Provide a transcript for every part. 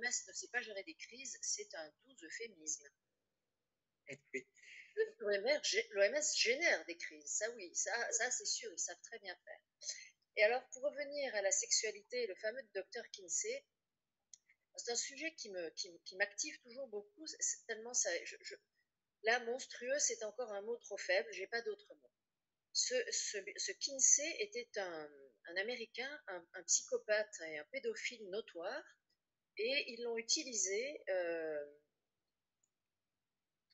l'OMS ne sait pas gérer des crises, c'est un doux euphémisme. Oui. L'OMS génère des crises, ça oui, ça c'est sûr, ils savent très bien faire. Et alors, pour revenir à la sexualité, le fameux docteur Kinsey, c'est un sujet qui m'active toujours beaucoup, c'est tellement ça, là, monstrueux, c'est encore un mot trop faible, j'ai pas d'autre mot. Ce Kinsey était un Américain, un psychopathe et un pédophile notoire, et ils l'ont utilisé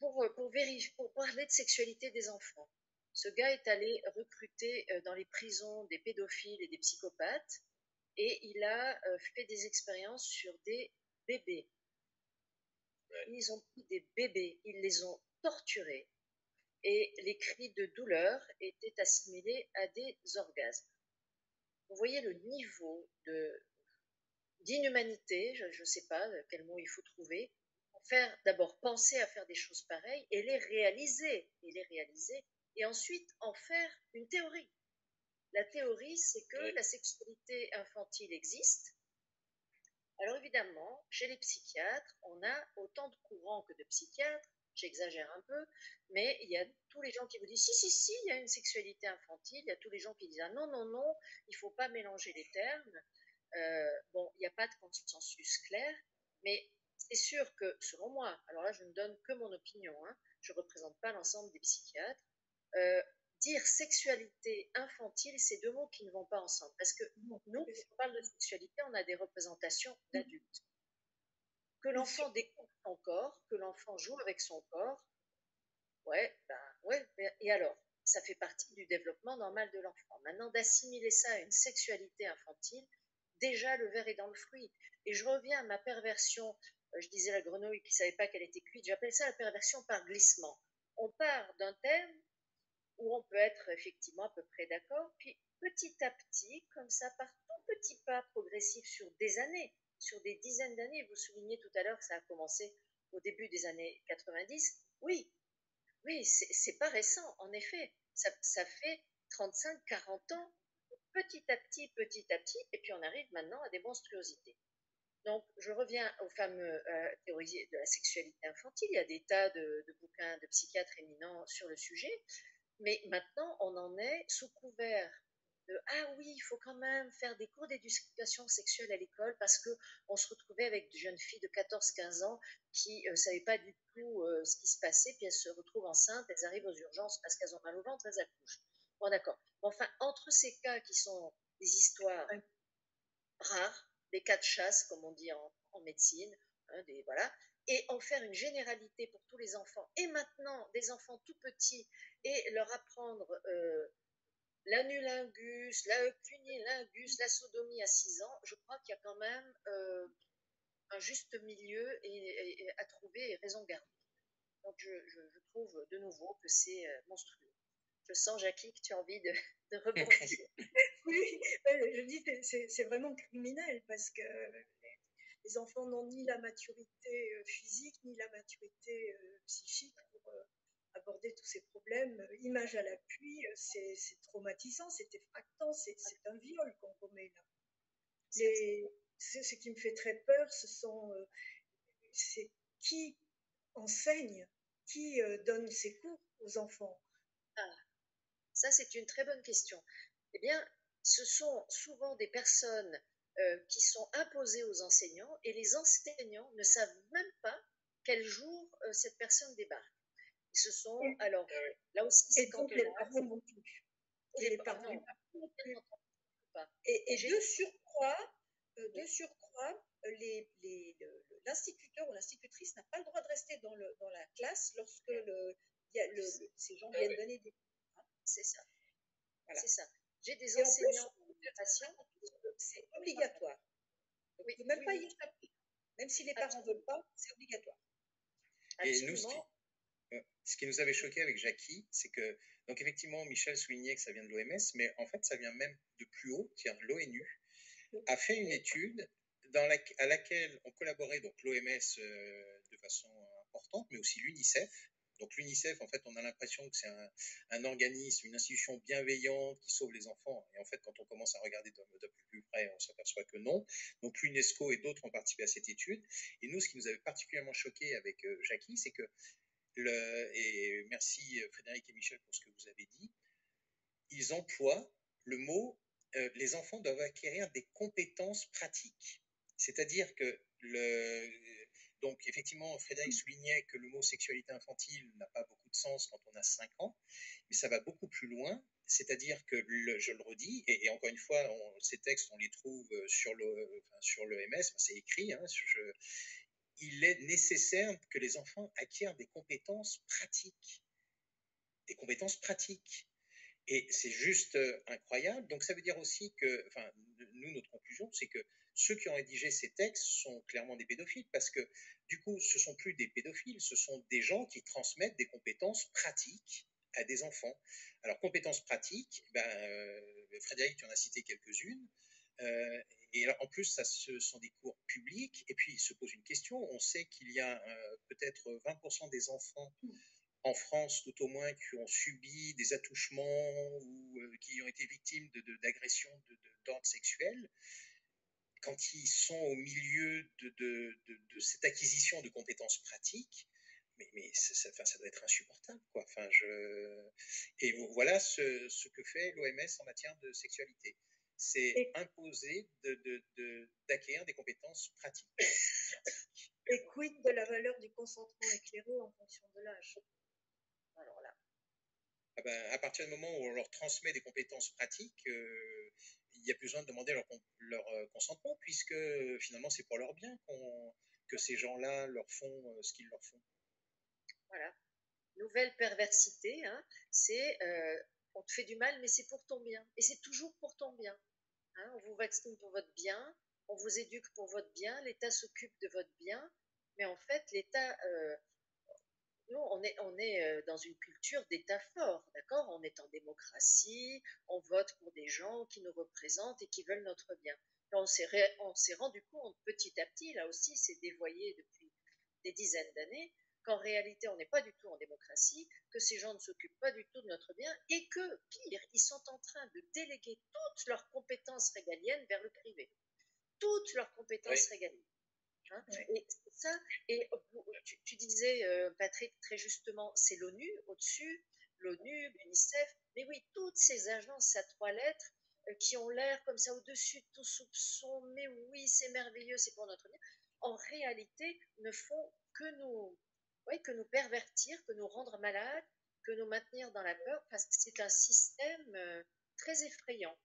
pour parler de sexualité des enfants. Ce gars est allé recruter dans les prisons des pédophiles et des psychopathes, et il a fait des expériences sur des bébés. Ouais. Ils ont pris des bébés, ils les ont torturés, et les cris de douleur étaient assimilés à des orgasmes. Vous voyez le niveau d'inhumanité, je ne sais pas quel mot il faut trouver, pour faire d'abord penser à faire des choses pareilles et les réaliser, et ensuite en faire une théorie. La théorie, c'est que la sexualité infantile existe. Alors évidemment, chez les psychiatres, on a autant de courants que de psychiatres, j'exagère un peu, mais il y a tous les gens qui vous disent si, il y a une sexualité infantile, il y a tous les gens qui disent ah non, il ne faut pas mélanger les termes. Bon, il n'y a pas de consensus clair, mais c'est sûr que, selon moi, alors là je ne donne que mon opinion, hein, je ne représente pas l'ensemble des psychiatres, dire sexualité infantile, c'est deux mots qui ne vont pas ensemble. Parce que nous, quand on parle de sexualité, on a des représentations d'adultes. Que l'enfant découvre son corps, que l'enfant joue avec son corps, ouais, et alors, ça fait partie du développement normal de l'enfant. Maintenant, d'assimiler ça à une sexualité infantile, déjà le verre est dans le fruit. Et je reviens à ma perversion, je disais la grenouille qui ne savait pas qu'elle était cuite, j'appelle ça la perversion par glissement. On part d'un thème où on peut être effectivement à peu près d'accord, puis petit à petit, comme ça, par tout petits pas progressifs sur des années, sur des dizaines d'années, vous soulignez tout à l'heure que ça a commencé au début des années 90, oui, c'est pas récent, en effet, ça fait 35-40 ans, petit à petit, et puis on arrive maintenant à des monstruosités. Donc, je reviens aux fameux théories de la sexualité infantile. Il y a des tas de bouquins de psychiatres éminents sur le sujet. Mais maintenant, on en est sous couvert de ah oui, il faut quand même faire des cours d'éducation sexuelle à l'école parce qu'on se retrouvait avec des jeunes filles de 14-15 ans qui ne savaient pas du tout ce qui se passait, puis elles se retrouvent enceintes, elles arrivent aux urgences parce qu'elles ont mal au ventre, elles accouchent. Bon, d'accord. Bon, enfin, entre ces cas qui sont des histoires rares, des cas de chasse, comme on dit en médecine, hein, voilà, et en faire une généralité pour tous les enfants, et maintenant des enfants tout petits, et leur apprendre l'anulingus, la cunilingus, la sodomie à 6 ans, je crois qu'il y a quand même un juste milieu et à trouver et raison garder. Donc je trouve de nouveau que c'est monstrueux. Je sens, Jackie, que tu as envie de rebondir. Oui, je dis que c'est vraiment criminel parce que les enfants n'ont ni la maturité physique ni la maturité psychique pour aborder tous ces problèmes. Image à l'appui, c'est traumatisant, c'est effractant, c'est un viol qu'on commet là. Ce qui me fait très peur, c'est qui enseigne, qui donne ces cours aux enfants. Ah, ça c'est une très bonne question. Eh bien, ce sont souvent des personnes qui sont imposées aux enseignants et les enseignants ne savent même pas quel jour cette personne débarque. Ce sont, alors, là aussi, c'est quand les parents non plus. Et les parents non pas. Et de surcroît, l'instituteur ou l'institutrice n'a pas le droit de rester dans la classe lorsque ces gens viennent donner des cours. C'est ça. Voilà. C'est ça. J'ai des et enseignants patients, c'est obligatoire. Donc, oui, on ne peut même pas y échapper. Même si les parents ne veulent pas, c'est obligatoire. Et nous, ce qui nous avait choqué avec Jackie, c'est que, donc effectivement, Michel soulignait que ça vient de l'OMS, mais en fait, ça vient même de plus haut, l'ONU a fait une étude à laquelle ont collaboré donc l'OMS de façon importante, mais aussi l'UNICEF, Donc l'UNICEF, en fait, on a l'impression que c'est un organisme, une institution bienveillante qui sauve les enfants. Et en fait, quand on commence à regarder de plus près, on s'aperçoit que non. Donc l'UNESCO et d'autres ont participé à cette étude. Et nous, ce qui nous avait particulièrement choqué avec Jackie, c'est que, et merci Frédéric et Michel pour ce que vous avez dit, ils emploient le mot les enfants doivent acquérir des compétences pratiques. C'est-à-dire que donc effectivement, Frédéric soulignait que le mot sexualité infantile n'a pas beaucoup de sens quand on a 5 ans, mais ça va beaucoup plus loin. C'est-à-dire que, je le redis, et encore une fois, ces textes, on les trouve sur l'OMS, c'est écrit, hein, il est nécessaire que les enfants acquièrent des compétences pratiques. Des compétences pratiques. Et c'est juste incroyable. Donc ça veut dire aussi que, enfin, nous, notre conclusion, c'est que ceux qui ont rédigé ces textes sont clairement des pédophiles, parce que du coup, ce ne sont plus des pédophiles, ce sont des gens qui transmettent des compétences pratiques à des enfants. Alors, compétences pratiques, Frédéric, tu en as cité quelques-unes. Et alors, en plus, ce sont des cours publics. Et puis, il se pose une question. On sait qu'il y a peut-être 20% des enfants en France, tout au moins, qui ont subi des attouchements ou qui ont été victimes d'agressions d'ordre sexuel. Quand ils sont au milieu de cette acquisition de compétences pratiques, mais ça doit être insupportable, quoi. Enfin, et voilà ce que fait l'OMS en matière de sexualité. C'est imposer d'acquérir des compétences pratiques. Et quid de la valeur du consentement éclairé en fonction de l'âge? Alors là. À partir du moment où on leur transmet des compétences pratiques, il n'y a plus besoin de demander leur consentement, puisque finalement c'est pour leur bien que ces gens-là leur font ce qu'ils leur font. Voilà. Nouvelle perversité, hein, c'est on te fait du mal, mais c'est pour ton bien. Et c'est toujours pour ton bien. Hein, on vous vaccine pour votre bien, on vous éduque pour votre bien, l'État s'occupe de votre bien, mais en fait, l'État, nous, on est dans une culture d'État fort, d'accord? On est en démocratie, on vote pour des gens qui nous représentent et qui veulent notre bien. Et on s'est rendu compte petit à petit, là aussi, c'est dévoyé depuis des dizaines d'années, qu'en réalité, on n'est pas du tout en démocratie, que ces gens ne s'occupent pas du tout de notre bien, et que, pire, ils sont en train de déléguer toutes leurs compétences régaliennes vers le privé. Toutes leurs compétences régaliennes. Hein, et ça, et tu disais, Patrick, très justement, c'est l'ONU au-dessus, l'ONU, l'UNICEF, mais oui, toutes ces agences à 3 lettres qui ont l'air comme ça au-dessus de tout soupçon, mais oui, c'est merveilleux, c'est pour notre bien, en réalité ne font que nous pervertir, que nous rendre malades, que nous maintenir dans la peur, parce que c'est un système très effrayant